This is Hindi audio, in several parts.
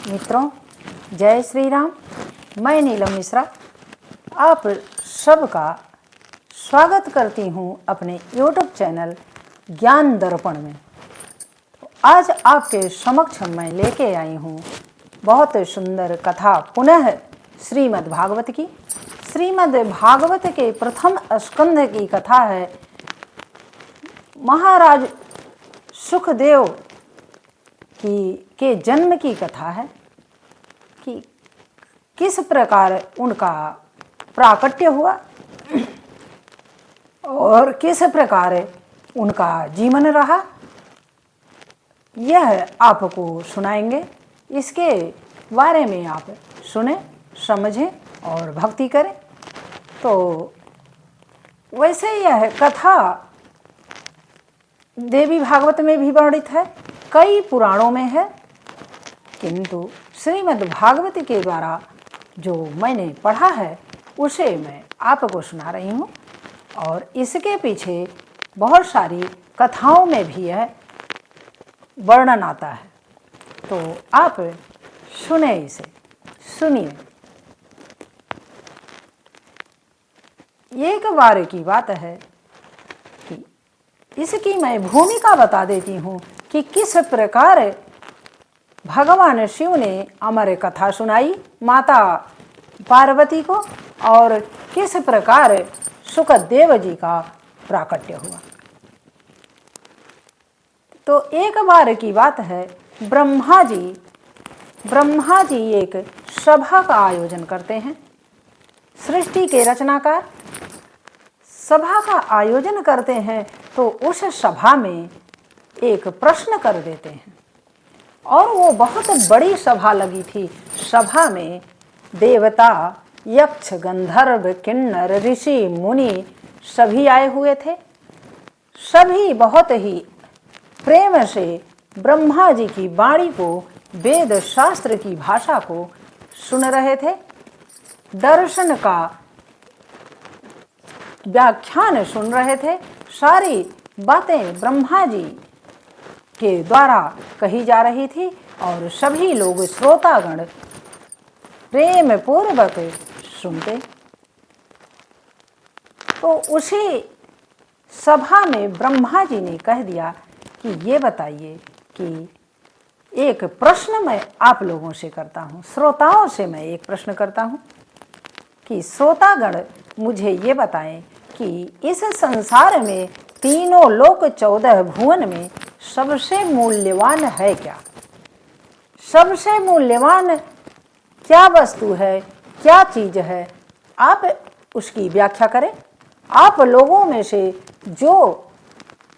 मित्रों, जय श्री राम। मैं नीलम मिश्रा आप सबका स्वागत करती हूँ अपने YouTube चैनल ज्ञान दर्पण में। तो आज आपके समक्ष मैं लेके आई हूँ बहुत सुंदर कथा, पुनः श्रीमद् भागवत की। श्रीमद् भागवत के प्रथम स्कंध की कथा है। महाराज सुखदेव के जन्म की कथा है कि किस प्रकार उनका प्राकट्य हुआ और किस प्रकार उनका जीवन रहा, यह आपको सुनाएंगे। इसके बारे में आप सुने, समझें और भक्ति करें। तो वैसे यह कथा देवी भागवत में भी वर्णित है, कई पुराणों में है, किंतु श्रीमद् भागवत के द्वारा जो मैंने पढ़ा है उसे मैं आपको सुना रही हूँ। और इसके पीछे बहुत सारी कथाओं में भी यह वर्णन आता है। तो आप सुने, इसे सुनिए। एक बार की बात है कि इसकी मैं भूमिका बता देती हूँ कि किस प्रकार भगवान शिव ने अमर कथा सुनाई माता पार्वती को और किस प्रकार सुखदेव जी का प्राकट्य हुआ। तो एक बार की बात है, ब्रह्मा जी एक सभा का आयोजन करते हैं। सृष्टि के रचनाकार सभा का आयोजन करते हैं, तो उस सभा में एक प्रश्न कर देते हैं। और वो बहुत बड़ी सभा लगी थी। सभा में देवता, यक्ष, गंधर्व, किन्नर, ऋषि, मुनि सभी आए हुए थे। सभी बहुत ही प्रेम से ब्रह्मा जी की वाणी को, वेद शास्त्र की भाषा को सुन रहे थे। दर्शन का व्याख्यान सुन रहे थे। सारी बातें ब्रह्मा जी के द्वारा कही जा रही थी और सभी लोग श्रोतागण प्रेम पूर्वक सुनते। तो उसी सभा में ब्रह्मा जी ने कह दिया कि ये बताइए कि एक प्रश्न मैं आप लोगों से करता हूँ, श्रोताओं से मैं एक प्रश्न करता हूँ कि श्रोतागण मुझे ये बताएं कि इस संसार में तीनों लोक 14 भुवन में सबसे मूल्यवान है क्या? सबसे मूल्यवान क्या वस्तु है, क्या चीज है? आप उसकी व्याख्या करें। आप लोगों में से जो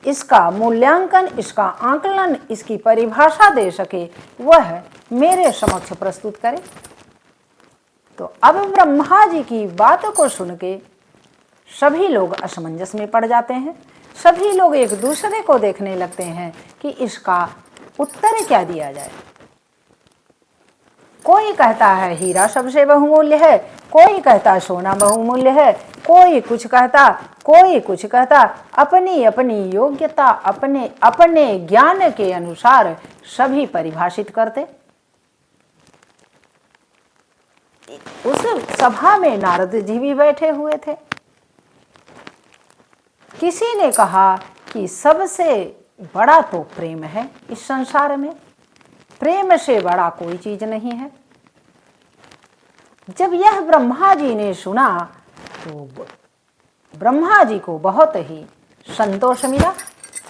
इसका मूल्यांकन, इसका आकलन, इसकी परिभाषा दे सके, वह मेरे समक्ष प्रस्तुत करें। तो अब ब्रह्मा जी की बातों को सुन के सभी लोग असमंजस में पड़ जाते हैं। सभी लोग एक दूसरे को देखने लगते हैं कि इसका उत्तर क्या दिया जाए। कोई कहता है हीरा सबसे बहुमूल्य है, कोई कहता सोना बहुमूल्य है, कोई कुछ कहता, कोई कुछ कहता। अपनी अपनी योग्यता, अपने अपने ज्ञान के अनुसार सभी परिभाषित करते। उस सभा में नारद जी भी बैठे हुए थे। किसी ने कहा कि सबसे बड़ा तो प्रेम है इस संसार में, प्रेम से बड़ा कोई चीज नहीं है। जब यह ब्रह्मा जी ने सुना तो ब्रह्मा जी को बहुत ही संतोष मिला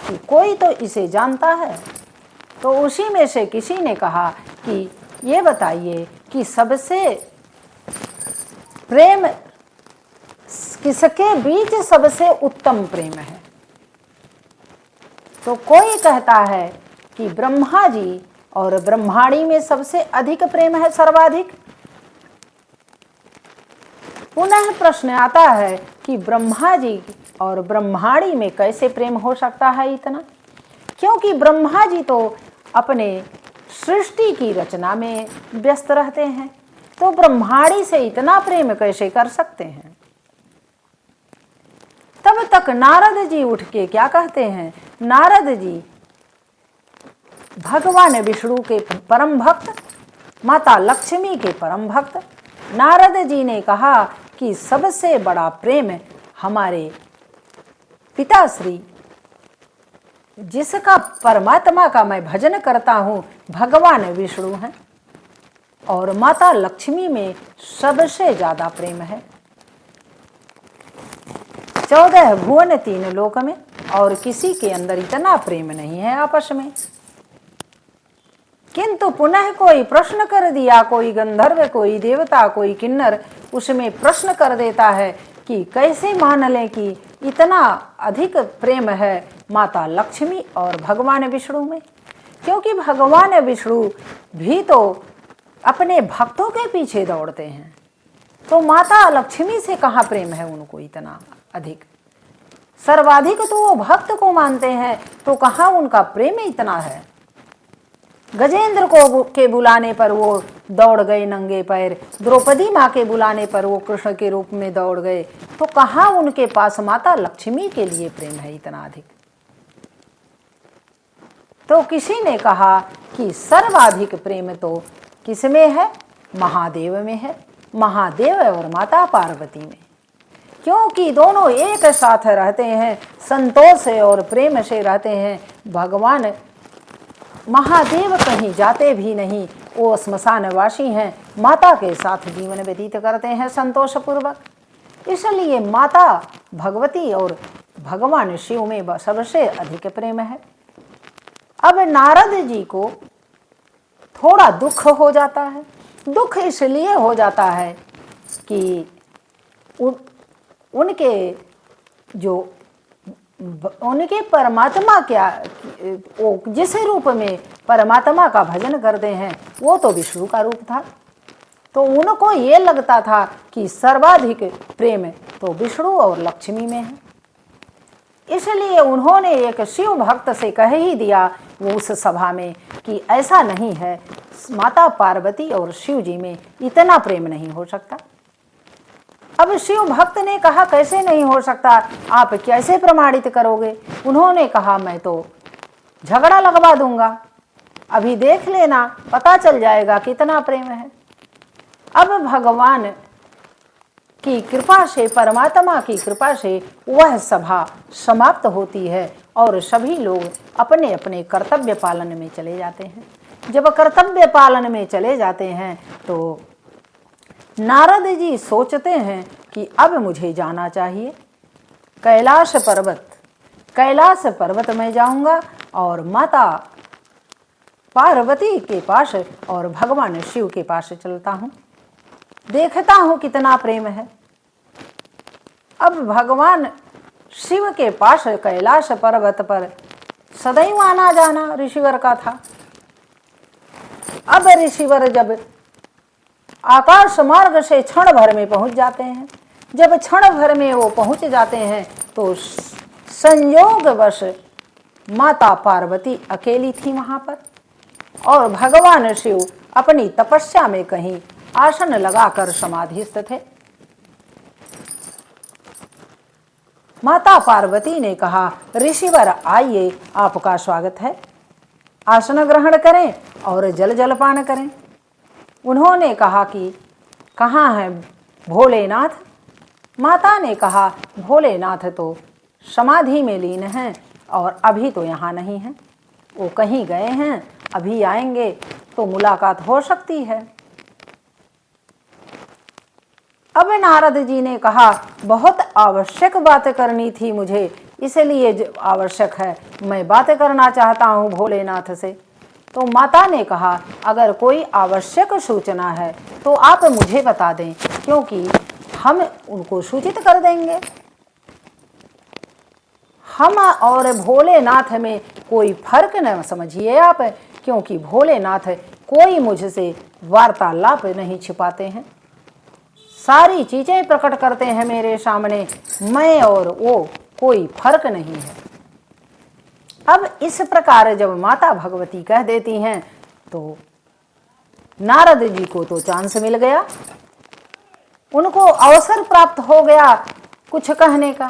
कि कोई तो इसे जानता है। तो उसी में से किसी ने कहा कि ये बताइए कि सबसे प्रेम किसके बीच सबसे उत्तम प्रेम है? तो कोई कहता है कि ब्रह्मा जी और ब्रह्माणी में सबसे अधिक प्रेम है, सर्वाधिक। पुनः प्रश्न आता है कि ब्रह्मा जी और ब्रह्माणी में कैसे प्रेम हो सकता है इतना? क्योंकि ब्रह्मा जी तो अपने सृष्टि की रचना में व्यस्त रहते हैं, तो ब्रह्माणी से इतना प्रेम कैसे कर सकते हैं? तब तक नारद जी उठ के क्या कहते हैं? नारद जी भगवान विष्णु के परम भक्त, माता लक्ष्मी के परम भक्त नारद जी ने कहा कि सबसे बड़ा प्रेम हमारे पिताश्री जिसका परमात्मा का मैं भजन करता हूँ भगवान विष्णु हैं और माता लक्ष्मी में सबसे ज़्यादा प्रेम है। 14 भुवन 3 लोक में और किसी के अंदर इतना प्रेम नहीं है आपस में। किंतु पुनः कोई प्रश्न कर दिया, कोई गंधर्व, कोई देवता, कोई किन्नर उसमें प्रश्न कर देता है कि कैसे मान लें कि इतना अधिक प्रेम है माता लक्ष्मी और भगवान विष्णु में, क्योंकि भगवान विष्णु भी तो अपने भक्तों के पीछे दौड़ते हैं, तो माता लक्ष्मी से कहाँ प्रेम है उनको इतना अधिक। सर्वाधिक तो वो भक्त को मानते हैं, तो कहाँ उनका प्रेम इतना है। गजेंद्र को के बुलाने पर वो दौड़ गए नंगे पैर, द्रौपदी माँ के बुलाने पर वो कृष्ण के रूप में दौड़ गए, तो कहाँ उनके पास माता लक्ष्मी के लिए प्रेम है इतना अधिक। तो किसी ने कहा कि सर्वाधिक प्रेम तो किसमें है, महादेव में है, महादेव और माता पार्वती में, क्योंकि दोनों एक साथ रहते हैं, संतोष से और प्रेम से रहते हैं। भगवान महादेव कहीं जाते भी नहीं, वो श्मशानवासी हैं, माता के साथ जीवन व्यतीत करते हैं संतोषपूर्वक। इसलिए माता भगवती और भगवान शिव में सबसे अधिक प्रेम है। अब नारद जी को थोड़ा दुख हो जाता है। दुख इसलिए हो जाता है कि उनके परमात्मा क्या वो जिस रूप में परमात्मा का भजन करते हैं वो तो विष्णु का रूप था, तो उनको ये लगता था कि सर्वाधिक प्रेम तो विष्णु और लक्ष्मी में है। इसलिए उन्होंने एक शिव भक्त से कह ही दिया वो उस सभा में कि ऐसा नहीं है, माता पार्वती और शिव जी में इतना प्रेम नहीं हो सकता। अब शिव भक्त ने कहा कैसे नहीं हो सकता, आप कैसे प्रमाणित करोगे। उन्होंने कहा मैं तो झगड़ा लगवा दूंगा, अभी देख लेना, पता चल जाएगा कितना प्रेम है। अब भगवान की कृपा से, परमात्मा की कृपा से वह सभा समाप्त होती है और सभी लोग अपने अपने कर्तव्य पालन में चले जाते हैं। जब कर्तव्य पालन में चले जाते हैं तो नारद जी सोचते हैं कि अब मुझे जाना चाहिए कैलाश पर्वत में जाऊंगा और माता पार्वती के पास और भगवान शिव के पास चलता हूँ, देखता हूँ कितना प्रेम है। अब भगवान शिव के पास कैलाश पर्वत पर सदैव आना जाना ऋषिवर का था। अब ऋषिवर जब आकाश मार्ग से क्षण भर में पहुंच जाते हैं, जब क्षण भर में वो पहुंच जाते हैं तो संयोगवश माता पार्वती अकेली थी वहां पर और भगवान शिव अपनी तपस्या में कहीं आसन लगाकर समाधिस्थ थे। माता पार्वती ने कहा ऋषिवर आइए, आपका स्वागत है, आसन ग्रहण करें और जलपान करें। उन्होंने कहा कि कहाँ है भोलेनाथ। माता ने कहा भोलेनाथ तो समाधि में लीन हैं और अभी तो यहाँ नहीं हैं, वो कहीं गए हैं, अभी आएंगे तो मुलाकात हो सकती है। अब नारद जी ने कहा बहुत आवश्यक बात करनी थी मुझे, इसलिए आवश्यक है, मैं बात करना चाहता हूँ भोलेनाथ से। तो माता ने कहा अगर कोई आवश्यक सूचना है तो आप मुझे बता दें, क्योंकि हम उनको सूचित कर देंगे। हम और भोलेनाथ में कोई फर्क न समझिए आप, क्योंकि भोलेनाथ कोई मुझसे वार्तालाप नहीं छिपाते हैं, सारी चीज़ें प्रकट करते हैं मेरे सामने, मैं और वो कोई फर्क नहीं है। अब इस प्रकार जब माता भगवती कह देती हैं तो नारद जी को तो चांस मिल गया, उनको अवसर प्राप्त हो गया कुछ कहने का।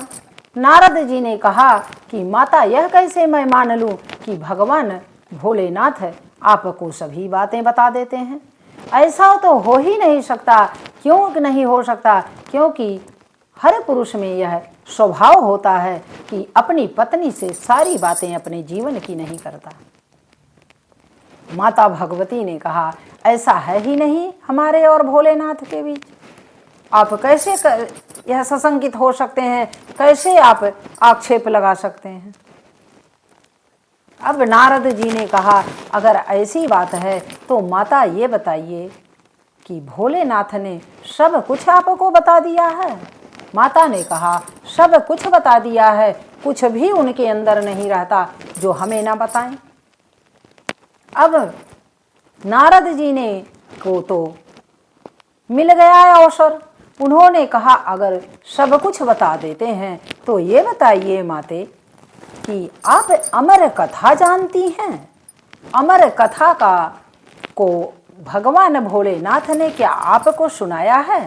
नारद जी ने कहा कि माता यह कैसे मैं मान लूं कि भगवान भोलेनाथ आपको सभी बातें बता देते हैं। ऐसा तो हो ही नहीं सकता। क्यों नहीं हो सकता? क्योंकि हर पुरुष में यह स्वभाव होता है कि अपनी पत्नी से सारी बातें अपने जीवन की नहीं करता। माता भगवती ने कहा, ऐसा है ही नहीं हमारे और भोलेनाथ के बीच। आप कैसे यह सशंकित हो सकते हैं? कैसे आप आक्षेप लगा सकते हैं? अब नारद जी ने कहा, अगर ऐसी बात है तो माता ये बताइए कि भोलेनाथ ने सब कुछ आपको बता दिया है? माता ने कहा, सब कुछ बता दिया है, कुछ भी उनके अंदर नहीं रहता जो हमें ना बताएं। अब नारद जी ने को तो मिल गया है अवसर। उन्होंने कहा, अगर सब कुछ बता देते हैं तो ये बताइए माते कि आप अमर कथा जानती हैं? अमर कथा को भगवान भोलेनाथ ने क्या आपको सुनाया है?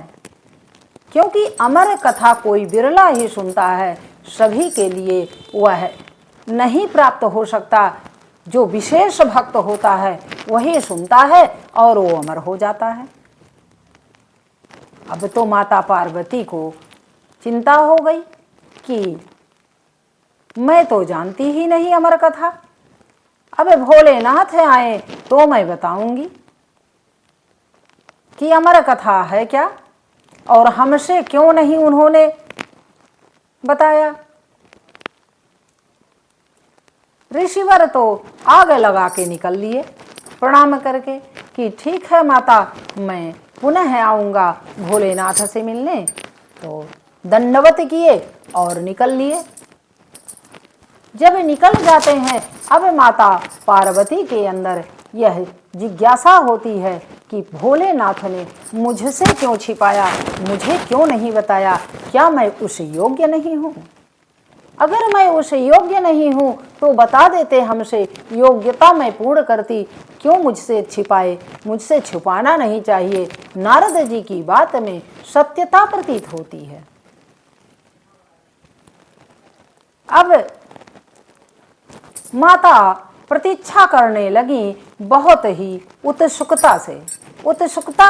क्योंकि अमर कथा कोई बिरला ही सुनता है, सभी के लिए वह नहीं प्राप्त हो सकता। जो विशेष भक्त होता है वही सुनता है और वो अमर हो जाता है। अब तो माता पार्वती को चिंता हो गई कि मैं तो जानती ही नहीं अमर कथा, अब भोलेनाथ आए तो मैं बताऊंगी कि अमर कथा है क्या, और हमसे क्यों नहीं उन्होंने बताया। ऋषिवर तो आग लगा के निकल लिए प्रणाम करके कि ठीक है माता, मैं पुनः आऊँगा भोलेनाथ से मिलने। तो दंडवत किए और निकल लिए। जब निकल जाते हैं, अब माता पार्वती के अंदर यह जिज्ञासा होती है कि भोलेनाथ ने मुझसे क्यों छिपाया, मुझे क्यों नहीं बताया? क्या मैं उस योग्य नहीं हूँ? अगर मैं उस योग्य नहीं हूँ तो बता देते हमसे, योग्यता मैं पूर्ण करती, क्यों मुझसे छिपाए? मुझसे छुपाना नहीं चाहिए। नारद जी की बात में सत्यता प्रतीत होती है। अब माता प्रतीक्षा करने लगी बहुत ही उत्सुकता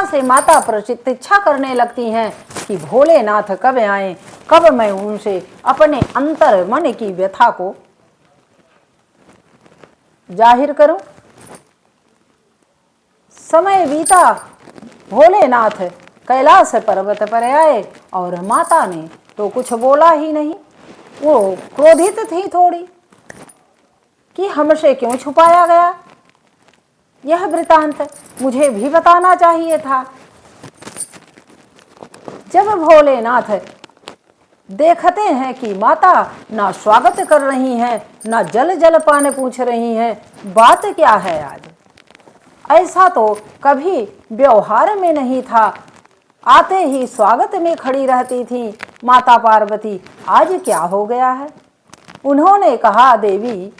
से माता प्रतीक्षा करने लगती हैं कि भोलेनाथ कब आए, कब मैं उनसे अपने अंतर मन की व्यथा को जाहिर करूं। समय बीता, भोलेनाथ कैलाश पर्वत पर आए और माता ने तो कुछ बोला ही नहीं। वो क्रोधित थी थोड़ी कि हमसे क्यों छुपाया गया यह वृतांत, मुझे भी बताना चाहिए था। जब भोलेनाथ देखते हैं कि माता ना स्वागत कर रही हैं, ना जलपान पूछ रही हैं, बात क्या है आज? ऐसा तो कभी व्यवहार में नहीं था। आते ही स्वागत में खड़ी रहती थी माता पार्वती, आज क्या हो गया है? उन्होंने कहा, देवी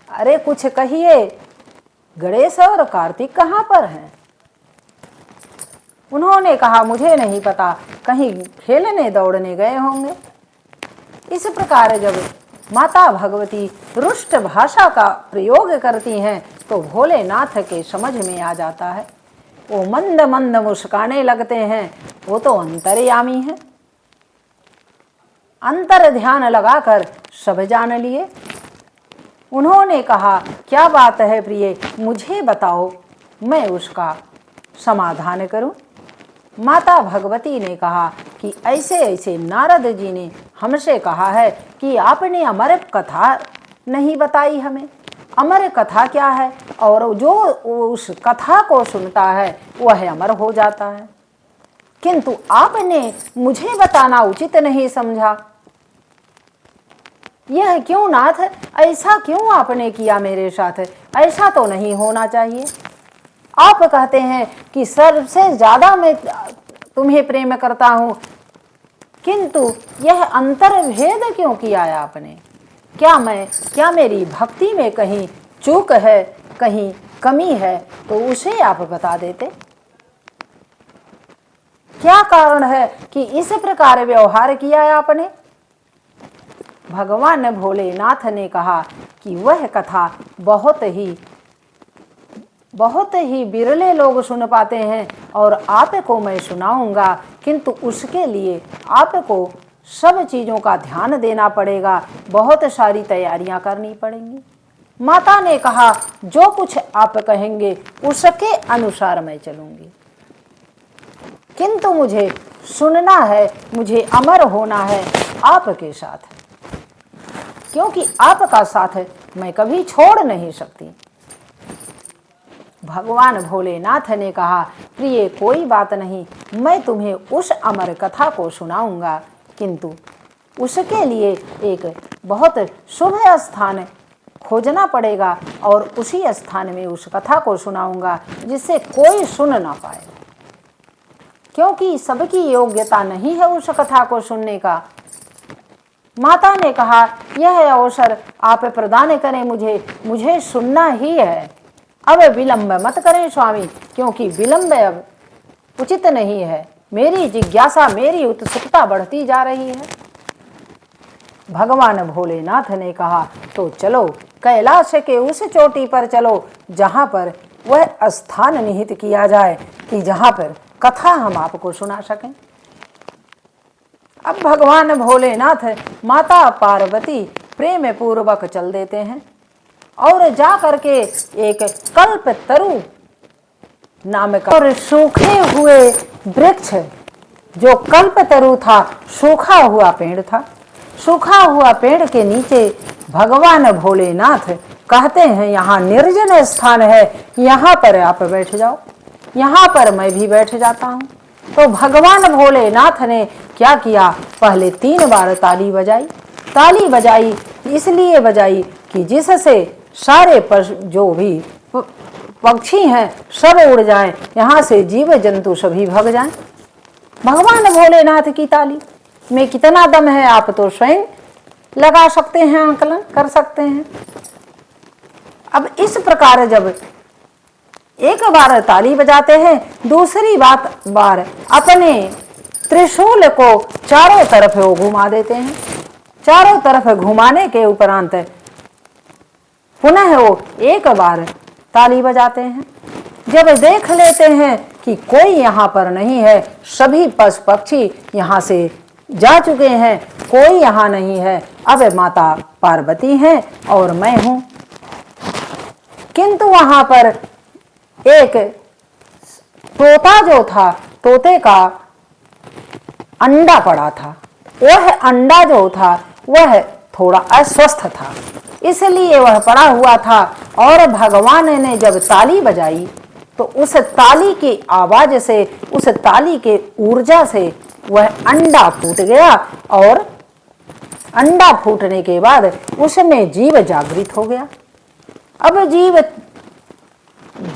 अरे कुछ कहिए, गणेश और कार्तिक कहाँ पर हैं? उन्होंने कहा, मुझे नहीं पता, कहीं खेलने दौड़ने गए होंगे। इस प्रकार जब माता भगवती रुष्ट भाषा का प्रयोग करती हैं तो भोलेनाथ के समझ में आ जाता है। वो मंद मंद मुस्काने लगते हैं। वो तो अंतर्यामी हैं, अंतर ध्यान लगाकर सब जान लिए। उन्होंने कहा, क्या बात है प्रिय, मुझे बताओ, मैं उसका समाधान करूं। माता भगवती ने कहा कि ऐसे ऐसे नारद जी ने हमसे कहा है कि आपने अमर कथा नहीं बताई हमें। अमर कथा क्या है? और जो उस कथा को सुनता है वह अमर हो जाता है, किंतु आपने मुझे बताना उचित नहीं समझा। यह क्यों नाथ, ऐसा क्यों आपने किया मेरे साथ? ऐसा तो नहीं होना चाहिए। आप कहते हैं कि सबसे ज्यादा मैं तुम्हें प्रेम करता हूं, किंतु यह अंतर भेद क्यों किया है आपने? क्या मेरी भक्ति में कहीं चूक है, कहीं कमी है तो उसे आप बता देते। क्या कारण है कि इस प्रकार व्यवहार किया है आपने? भगवान भोलेनाथ ने कहा कि वह कथा बहुत ही बहुत ही बिरले लोग सुन पाते हैं और आपको मैं सुनाऊंगा, किंतु उसके लिए आपको सब चीज़ों का ध्यान देना पड़ेगा, बहुत सारी तैयारियां करनी पड़ेंगी। माता ने कहा, जो कुछ आप कहेंगे उसके अनुसार मैं चलूंगी, किंतु मुझे सुनना है, मुझे अमर होना है आपके साथ, क्योंकि आपका साथ मैं कभी छोड़ नहीं सकती। भगवान भोलेनाथ ने कहा, प्रिय कोई बात नहीं, मैं तुम्हें उस अमर कथा को सुनाऊंगा, किंतु उसके लिए एक बहुत शुभ स्थान खोजना पड़ेगा और उसी स्थान में उस कथा को सुनाऊंगा जिससे कोई सुन ना पाए, क्योंकि सबकी योग्यता नहीं है उस कथा को सुनने का। माता ने कहा, यह अवसर आप प्रदान करें मुझे सुनना ही है, अब विलंब मत करें स्वामी, क्योंकि विलंब अब उचित नहीं है, मेरी जिज्ञासा, मेरी उत्सुकता बढ़ती जा रही है। भगवान भोलेनाथ ने कहा, तो चलो कैलाश के उस चोटी पर चलो जहाँ पर वह स्थान निहित किया जाए कि जहाँ पर कथा हम आपको सुना सकें। अब भगवान भोलेनाथ माता पार्वती प्रेम पूर्वक चल देते हैं और जा करके एक कल्प तरु नाम का और सूखे हुए वृक्ष, जो कल्प तरु था, सूखा हुआ पेड़ था, सूखा हुआ पेड़ के नीचे भगवान भोलेनाथ कहते हैं, यहाँ निर्जन स्थान है, यहाँ पर आप बैठ जाओ, यहाँ पर मैं भी बैठ जाता हूँ। तो भगवान भोलेनाथ ने क्या किया, पहले 3 बार ताली बजाई। ताली बजाई इसलिए बजाई कि जिससे सारे जो भी पक्षी हैं सब उड़ जाएं, यहाँ से जीव जंतु सभी भाग जाएं। भगवान भोलेनाथ की ताली में कितना दम है आप तो स्वयं लगा सकते हैं, आंकलन कर सकते हैं। अब इस प्रकार जब एक बार ताली बजाते हैं, दूसरी बार अपने त्रिशूल को चारों तरफ वो घुमा देते हैं। चारों तरफ घुमाने के उपरांत पुनः वो एक बार ताली बजाते हैं। जब देख लेते हैं कि कोई यहाँ पर नहीं है, सभी पशु पक्षी यहाँ से जा चुके हैं, कोई यहाँ नहीं है, अब माता पार्वती हैं और मैं हूँ। किंतु वहाँ पर एक तोता जो था, तोते का अंडा पड़ा था, वह अंडा जो था वह थोड़ा अस्वस्थ था, इसलिए वह पड़ा हुआ था। और भगवान ने जब ताली बजाई तो उस ताली की आवाज से, उस ताली के ऊर्जा से वह अंडा फूट गया और अंडा फूटने के बाद उसमें जीव जागृत हो गया। अब जीव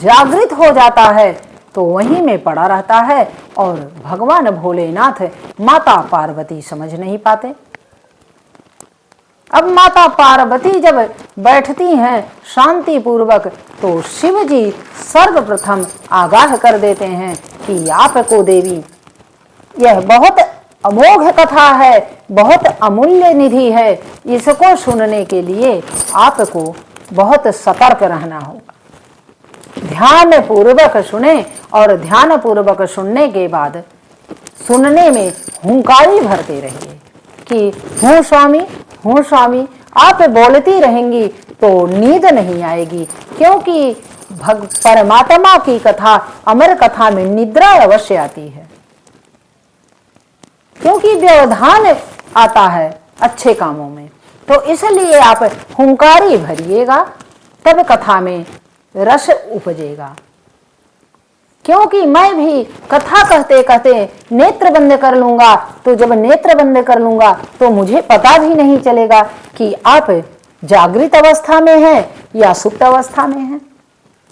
जागृत हो जाता है तो वहीं में पड़ा रहता है और भगवान भोलेनाथ माता पार्वती समझ नहीं पाते। अब माता पार्वती जब बैठती हैं शांति पूर्वक तो शिव जी सर्वप्रथम आगाह कर देते हैं कि आपको देवी, यह बहुत अमोघ कथा है, बहुत अमूल्य निधि है, इसको सुनने के लिए आपको बहुत सतर्क रहना होगा। ध्यान पूर्वक सुने और ध्यान पूर्वक सुनने के बाद सुनने में हुंकारी भरते रहिए कि हूँ स्वामी, आप बोलती रहेंगी तो नींद नहीं आएगी, क्योंकि परमात्मा की कथा, अमर कथा में निद्रा अवश्य आती है, क्योंकि व्यवधान आता है अच्छे कामों में। तो इसलिए आप हुंकारी भरिएगा, तब कथा में रस उपजेगा। क्योंकि मैं भी कथा कहते कहते नेत्र बंद कर लूंगा, तो जब नेत्र बंद कर लूंगा तो मुझे पता भी नहीं चलेगा कि आप जागृत अवस्था में हैं या सुप्त अवस्था में हैं।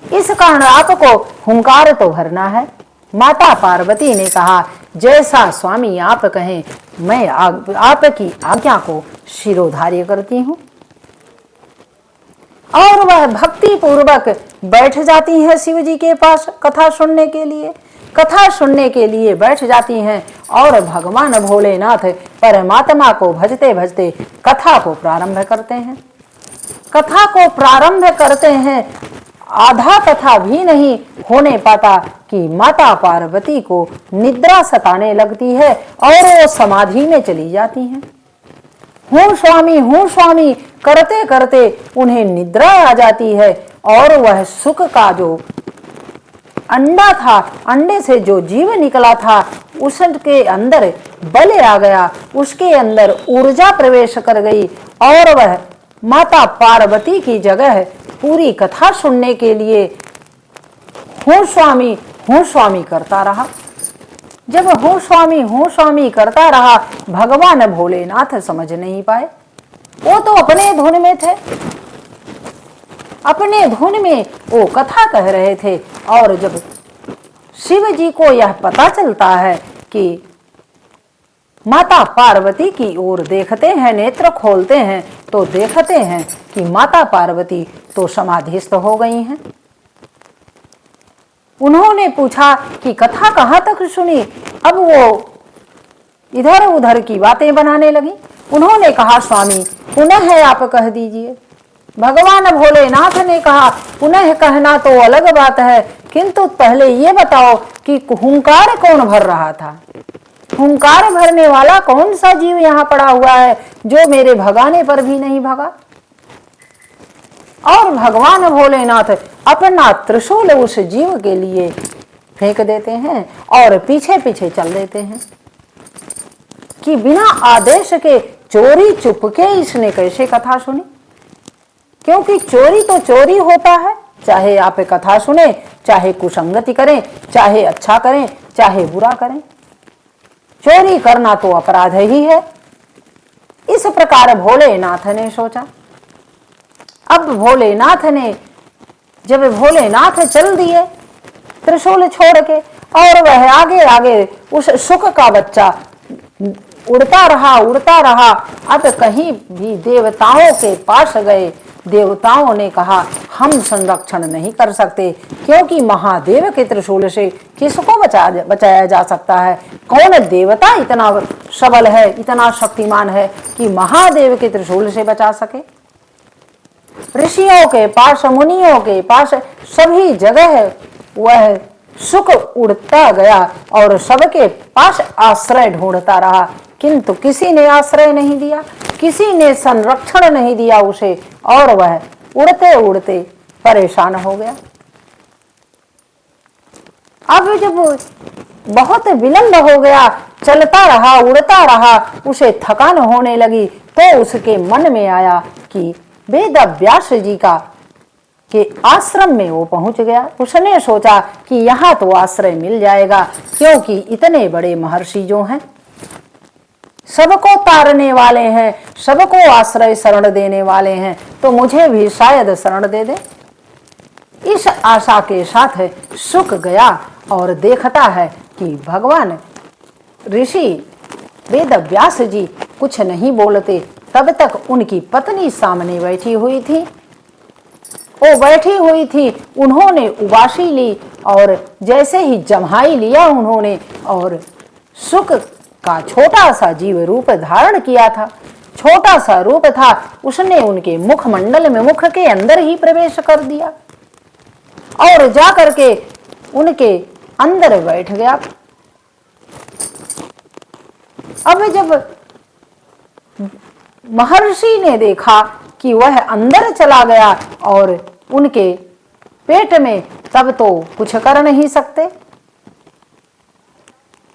इस कारण आपको हुंकार तो भरना है। माता पार्वती ने कहा, जैसा स्वामी आप कहें, मैं आपकी आज्ञा को शिरोधार्य करती हूँ। और वह भक्ति पूर्वक बैठ जाती हैं शिव जी के पास कथा सुनने के लिए। कथा सुनने के लिए बैठ जाती हैं और भगवान भोलेनाथ परमात्मा को भजते भजते कथा को प्रारंभ करते हैं। कथा को प्रारंभ करते हैं आधा कथा भी नहीं होने पाता कि माता पार्वती को निद्रा सताने लगती है और वो समाधि में चली जाती हैं। हूँ स्वामी करते करते उन्हें निद्रा आ जाती है और वह सुख का जो अंडा था, अंडे से जो जीव निकला था, उसके अंदर बल आ गया, उसके अंदर ऊर्जा प्रवेश कर गई और वह माता पार्वती की जगह पूरी कथा सुनने के लिए हूँ स्वामी करता रहा। जब हूँ स्वामी करता रहा, भगवान भोलेनाथ समझ नहीं पाए। वो तो अपने धुन में थे, अपने धुन में वो कथा कह रहे थे। और जब शिव जी को यह पता चलता है कि माता पार्वती की ओर देखते हैं, नेत्र खोलते हैं तो देखते हैं कि माता पार्वती तो समाधिस्थ हो गई हैं। उन्होंने पूछा कि कथा कहाँ तक सुनी। अब वो इधर उधर की बातें बनाने लगी। उन्होंने कहा स्वामी पुनः आप कह दीजिए। भगवान भोलेनाथ ने कहा पुनः कहना तो अलग बात है, किंतु पहले ये बताओ कि हुंकार कौन भर रहा था। हुंकार भरने वाला कौन सा जीव यहाँ पड़ा हुआ है जो मेरे भगाने पर भी नहीं भगा। और भगवान भोलेनाथ अपना त्रिशूल उस जीव के लिए फेंक देते हैं और पीछे पीछे चल देते हैं कि बिना आदेश के चोरी चुपके इसने कैसे कथा सुनी। क्योंकि चोरी तो चोरी होता है, चाहे आप कथा सुने, चाहे कुसंगति करें, चाहे अच्छा करें, चाहे बुरा करें, चोरी करना तो अपराध ही है। इस प्रकार भोलेनाथ ने सोचा। अब भोलेनाथ ने, जब भोलेनाथ चल दिए त्रिशूल छोड़ के और वह आगे आगे उस सुख का बच्चा उड़ता रहा। अब कहीं भी देवताओं के पास गए, देवताओं ने कहा हम संरक्षण नहीं कर सकते, क्योंकि महादेव के त्रिशूल से किसको बचाया जा सकता है। कौन देवता इतना सबल है, इतना शक्तिमान है कि महादेव के त्रिशूल से बचा सके। ऋषियों के पास, मुनियों के पास, सभी जगह वह सुख उड़ता गया और सबके पास आश्रय ढूंढता रहा, किंतु किसी ने आश्रय नहीं दिया, किसी ने संरक्षण नहीं दिया उसे, और वह उड़ते उड़ते परेशान हो गया। अब जब बहुत विलंब हो गया, चलता रहा, उड़ता रहा, उसे थकान होने लगी, तो उसके मन में आया कि वेद व्यास जी के आश्रम में वो पहुंच गया। उसने सोचा कि यहाँ तो आश्रय मिल जाएगा, क्योंकि इतने बड़े महर्षि जो हैं, सबको तारने वाले हैं, सबको आश्रय शरण देने वाले हैं, तो मुझे भी शायद शरण दे दे। इस आशा के साथ सुख गया और देखता है कि भगवान ऋषि वेद व्यास जी कुछ नहीं बोलते। तब तक उनकी पत्नी सामने बैठी हुई थी। वो बैठी हुई थी, उन्होंने उबासी ली और जैसे ही जम्हाई लिया उन्होंने, और सुख का छोटा सा जीव रूप धारण किया था। छोटा सा रूप था, उसने उनके मुखमंडल में, मुख के अंदर ही प्रवेश कर दिया और जाकर के उनके अंदर बैठ गया। अब जब महर्षि ने देखा कि वह अंदर चला गया और उनके पेट में, तब तो कुछ कर नहीं सकते।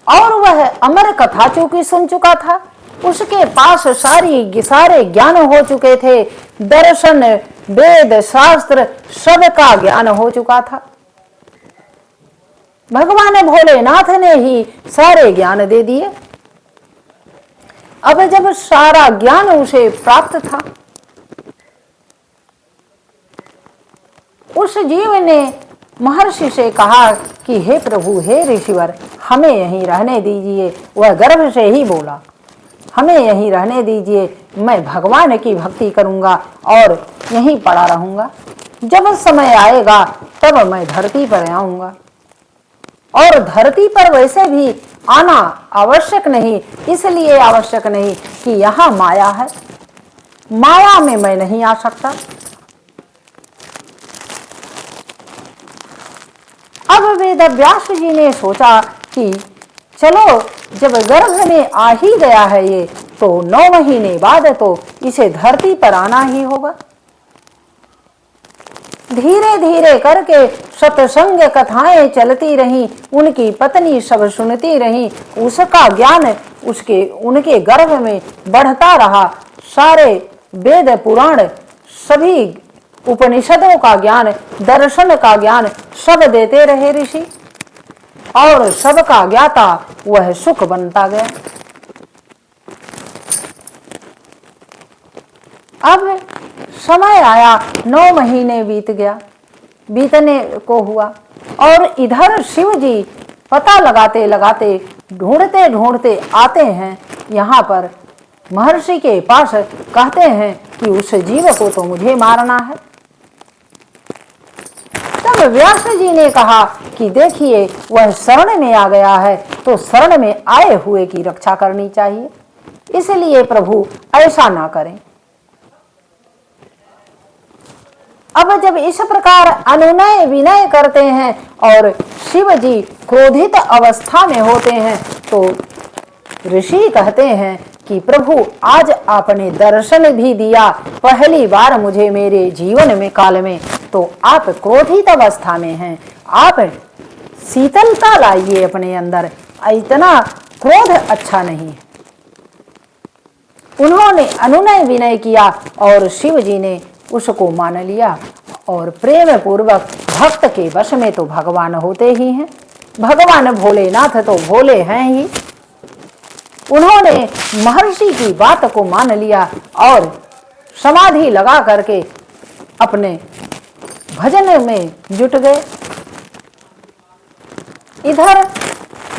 और वह अमर कथा चूंकि सुन चुका था, उसके पास सारे ज्ञान हो चुके थे, दर्शन, वेद, शास्त्र सब का ज्ञान हो चुका था। भगवान भोलेनाथ ने ही सारे ज्ञान दे दिए। अब जब सारा ज्ञान उसे प्राप्त था, उस जीव ने महर्षि से कहा कि हे प्रभु, हे ऋषिवर, हमें यहीं रहने दीजिए। वह गर्भ से ही बोला, हमें यहीं रहने दीजिए, मैं भगवान की भक्ति करूंगा और यहीं पड़ा रहूंगा। जब समय आएगा तब मैं धरती पर आऊंगा। और धरती पर वैसे भी आना आवश्यक नहीं, इसलिए आवश्यक नहीं कि यहाँ माया है, माया में मैं नहीं आ सकता। वेद व्यास जी ने सोचा कि चलो जब गर्भ में आ ही गया है ये, तो 9 महीने बाद तो इसे धरती पर आना ही होगा। धीरे धीरे करके सत्संग कथाएं चलती रहीं, उनकी पत्नी सब सुनती रहीं, उसका ज्ञान उनके गर्भ में बढ़ता रहा। सारे वेद पुराण, सभी उपनिषदों का ज्ञान, दर्शन का ज्ञान सब देते रहे ऋषि, और सबका ज्ञाता वह सुख बनता गया। अब समय आया, 9 महीने बीतने को हुआ, और इधर शिव जी पता लगाते लगाते, ढूंढते ढूंढते आते हैं यहाँ पर महर्षि के पास। कहते हैं कि उस जीव को तो मुझे मारना है। तब व्यास जी ने कहा कि देखिए, वह शरण में आ गया है, तो शरण में आए हुए की रक्षा करनी चाहिए, इसलिए प्रभु ऐसा ना करें। अब जब इस प्रकार अनुनय विनय करते हैं और शिव जी क्रोधित अवस्था में होते हैं, तो ऋषि कहते हैं कि प्रभु, आज आपने दर्शन भी दिया पहली बार मुझे मेरे जीवन में काल में, तो आप क्रोधित अवस्था में हैं, आप शीतलता लाइए अपने अंदर, इतना क्रोध अच्छा नहीं है। उन्होंने अनुनय विनय किया और शिव जी ने उसको मान लिया, और प्रेम पूर्वक भक्त के वश में तो भगवान होते ही हैं, भगवान भोलेनाथ तो भोले हैं ही। उन्होंने महर्षि की बात को मान लिया और समाधि लगा करके अपने भजन में जुट गए। इधर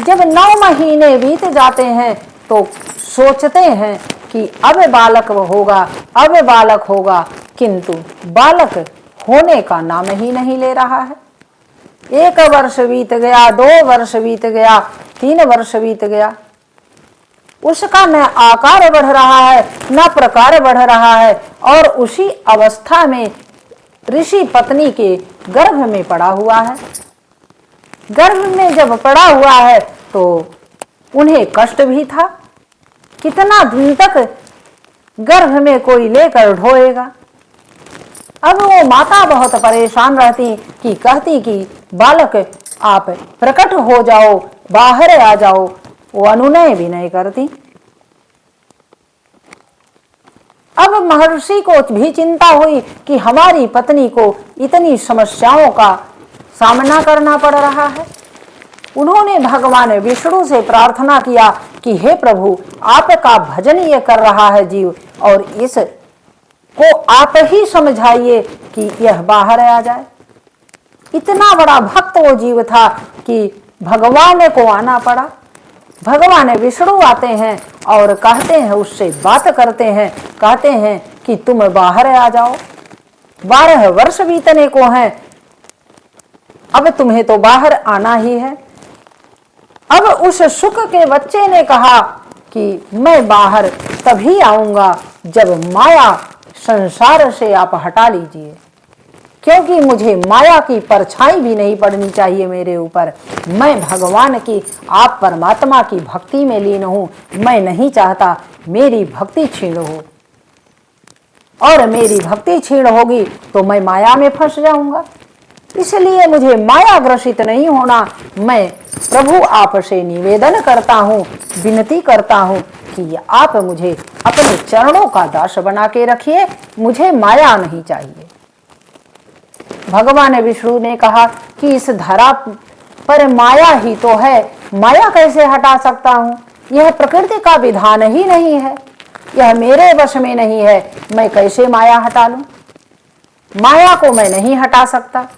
जब 9 महीने बीत जाते हैं, तो सोचते हैं कि अब बालक होगा, अब बालक होगा, किंतु बालक होने का नाम ही नहीं ले रहा है। 1 वर्ष बीत गया, 2 वर्ष बीत गया, 3 वर्ष बीत गया, उसका न आकार बढ़ रहा है, न प्रकार बढ़ रहा है, और उसी अवस्था में ऋषि पत्नी के गर्भ में पड़ा हुआ है। गर्भ में जब पड़ा हुआ है तो उन्हें कष्ट भी था, कितना दिन तक गर्भ में कोई लेकर ढोएगा। अब वो माता बहुत परेशान रहती कि कहती कि बालक आप प्रकट हो जाओ, बाहर आ जाओ, वो अनुनय विनय करती। अब महर्षि को भी चिंता हुई कि हमारी पत्नी को इतनी समस्याओं का सामना करना पड़ रहा है। उन्होंने भगवान विष्णु से प्रार्थना किया कि हे प्रभु, आपका भजन ये कर रहा है जीव, और इस को आप ही समझाइए कि यह बाहर आ जाए। इतना बड़ा भक्त वो जीव था कि भगवान को आना पड़ा। भगवान विष्णु आते हैं और कहते हैं, उससे बात करते हैं, कहते हैं कि तुम बाहर आ जाओ, 12 वर्ष बीतने को हैं, अब तुम्हें तो बाहर आना ही है। अब उस शुक के बच्चे ने कहा कि मैं बाहर तभी आऊंगा जब माया संसार से आप हटा लीजिए, क्योंकि मुझे माया की परछाई भी नहीं पड़नी चाहिए मेरे ऊपर। मैं भगवान की, आप परमात्मा की भक्ति में लीन हूं। मैं नहीं चाहता मेरी भक्ति छीण हो, और मेरी भक्ति छीण होगी तो मैं माया में फंस जाऊंगा, इसलिए मुझे माया ग्रसित नहीं होना। मैं प्रभु आपसे निवेदन करता हूँ, विनती करता हूँ कि आप मुझे अपने चरणों का दास बना के रखिए, मुझे माया नहीं चाहिए। भगवान विष्णु ने कहा कि इस धरा पर माया ही तो है, माया कैसे हटा सकता हूँ? यह प्रकृति का विधान ही नहीं है, यह मेरे वश में नहीं है, मैं कैसे माया हटा लूं? माया को मैं नहीं हटा सकता।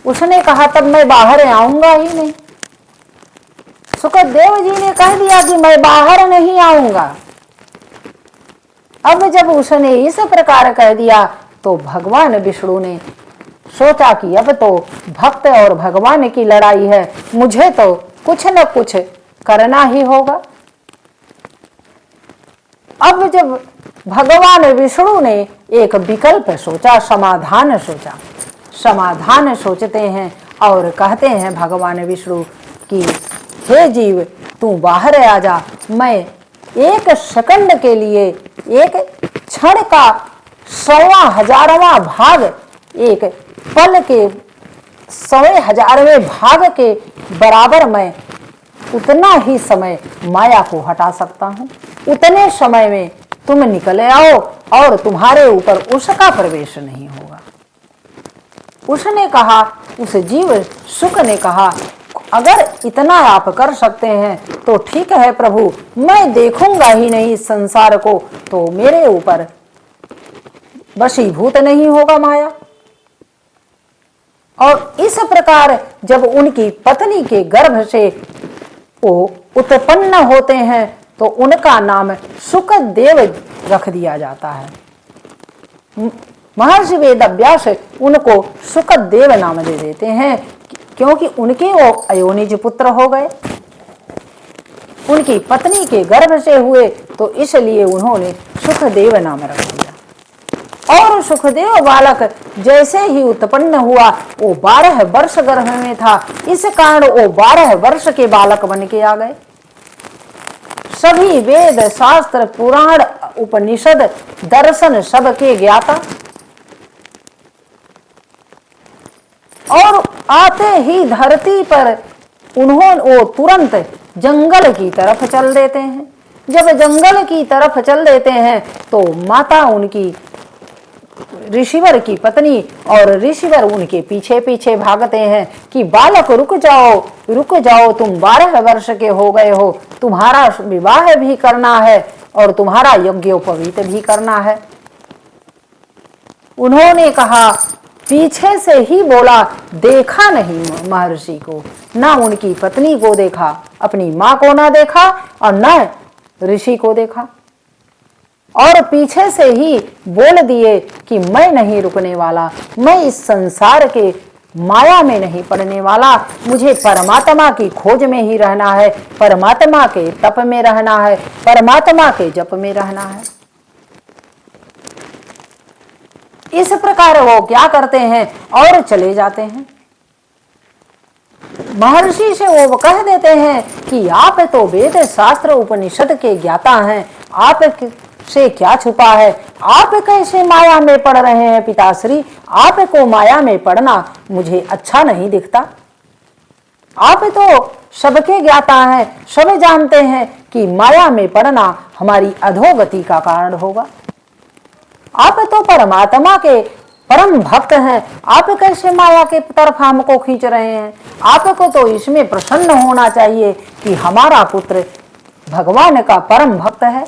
उसने कहा तब मैं बाहर आऊंगा ही नहीं। सुखदेव जी ने कह दिया कि मैं बाहर नहीं आऊंगा। अब जब उसने इस प्रकार कह दिया तो भगवान विष्णु ने सोचा कि अब तो भक्त और भगवान की लड़ाई है, मुझे तो कुछ न कुछ करना ही होगा। अब जब भगवान विष्णु ने एक विकल्प सोचा, समाधान सोचा, समाधान सोचते हैं और कहते हैं भगवान विष्णु कि हे जीव तू बाहर आ जा, मैं एक सेकंड के लिए, एक क्षण का 100,000वां भाग, एक पल के 100,000वें भाग के बराबर मैं उतना ही समय माया को हटा सकता हूँ। उतने समय में तुम निकल आओ और तुम्हारे ऊपर उसका प्रवेश नहीं होगा। उसने कहा, उस जीव शुक ने कहा, अगर इतना आप कर सकते हैं तो ठीक है प्रभु, मैं देखूंगा ही नहीं इस संसार को, तो मेरे ऊपर वशीभूत नहीं होगा माया। और इस प्रकार जब उनकी पत्नी के गर्भ से वो उत्पन्न होते हैं तो उनका नाम शुकदेव रख दिया जाता है। महर्षि वेदव्यास उनको शुकदेव नाम दे देते हैं क्योंकि उनके वो अयोनिज पुत्र हो गए, उनकी पत्नी के गर्भ से हुए, तो इसलिए उन्होंने सुखदेव नाम रख दिया। और सुखदेव बालक जैसे ही उत्पन्न हुआ वो 12 वर्ष गर्भ में था, इस कारण वो 12 वर्ष के बालक बन के आ गए। सभी वेद शास्त्र पुराण उपनिषद दर्शन सबके ज्ञाता, और आते ही धरती पर वो तुरंत जंगल की तरफ चल देते हैं। जब जंगल की तरफ चल देते हैं तो माता उनकी ऋषिवर की पत्नी और ऋषिवर उनके पीछे पीछे भागते हैं कि बालक रुक जाओ, तुम 12 वर्ष के हो गए हो, तुम्हारा विवाह भी करना है और तुम्हारा यज्ञोपवीत भी करना है। उन्होंने कहा, पीछे से ही बोला, देखा नहीं महर्षि को, ना उनकी पत्नी को देखा, अपनी माँ को ना देखा और न ऋषि को देखा, और पीछे से ही बोल दिए कि मैं नहीं रुकने वाला, मैं इस संसार के माया में नहीं पड़ने वाला, मुझे परमात्मा की खोज में ही रहना है, परमात्मा के तप में रहना है, परमात्मा के जप में रहना है। इस प्रकार वो क्या करते हैं और चले जाते हैं। महर्षि से वो कह देते हैं कि आप तो वेद शास्त्र उपनिषद के ज्ञाता हैं, आप से क्या छुपा है, आप कैसे माया में पड़ रहे हैं पिताश्री, आपको माया में पड़ना मुझे अच्छा नहीं दिखता। आप तो सबके ज्ञाता हैं, सब जानते हैं कि माया में पड़ना हमारी अधोगति का कारण होगा। आप तो परमात्मा के परम भक्त हैं, आप कैसे माया के तरफ हमको खींच रहे हैं। आपको तो इसमें प्रसन्न होना चाहिए कि हमारा पुत्र भगवान का परम भक्त है।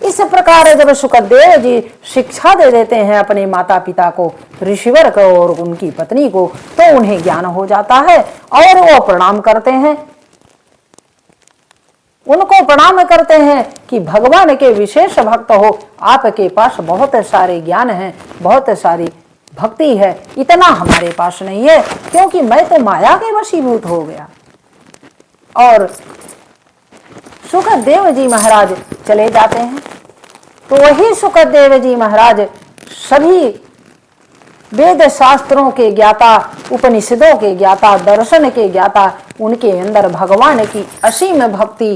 इस प्रकार जब सुखदेव जी शिक्षा दे देते हैं अपने माता पिता को, ऋषिवर को और उनकी पत्नी को, तो उन्हें ज्ञान हो जाता है और वो प्रणाम करते हैं, उनको प्रणाम करते हैं कि भगवान के विशेष भक्त हो, आपके पास बहुत सारे ज्ञान हैं, बहुत सारी भक्ति है, इतना हमारे पास नहीं है क्योंकि मैं तो माया के वशीभूत हो गया। और सुखदेव जी महाराज चले जाते हैं। तो वही सुखदेव जी महाराज सभी वेद शास्त्रों के ज्ञाता, उपनिषदों के ज्ञाता, दर्शन के ज्ञाता, उनके अंदर भगवान की असीम भक्ति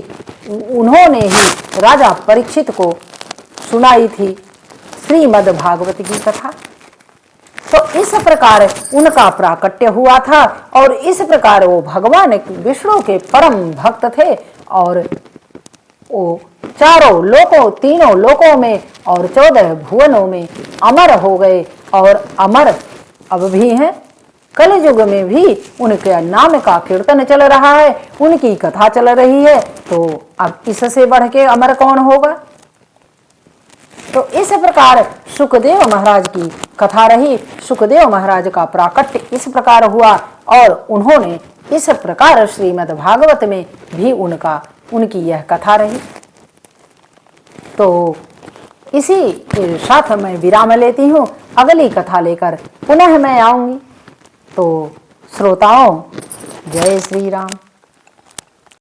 उन्होंने ही राजा परीक्षित को सुनाई थी श्रीमद् भागवत की कथा। तो इस प्रकार उनका प्राकट्य हुआ था और इस प्रकार वो भगवान विष्णु के परम भक्त थे और वो चारों लोकों, तीनों लोकों में और 14 भुवनों में अमर हो गए और अमर अब भी हैं। कलयुग में भी उनके नाम का कीर्तन चल रहा है, उनकी कथा चल रही है, तो अब इससे बढ़ के अमर कौन होगा। तो इस प्रकार सुखदेव महाराज की कथा रही। सुखदेव महाराज का प्राकट्य इस प्रकार हुआ और उन्होंने इस प्रकार श्रीमद् भागवत में भी उनकी यह कथा रही। तो इसी के साथ मैं विराम लेती हूँ, अगली कथा लेकर पुनः मैं आऊंगी। तो श्रोताओं, जय श्री राम।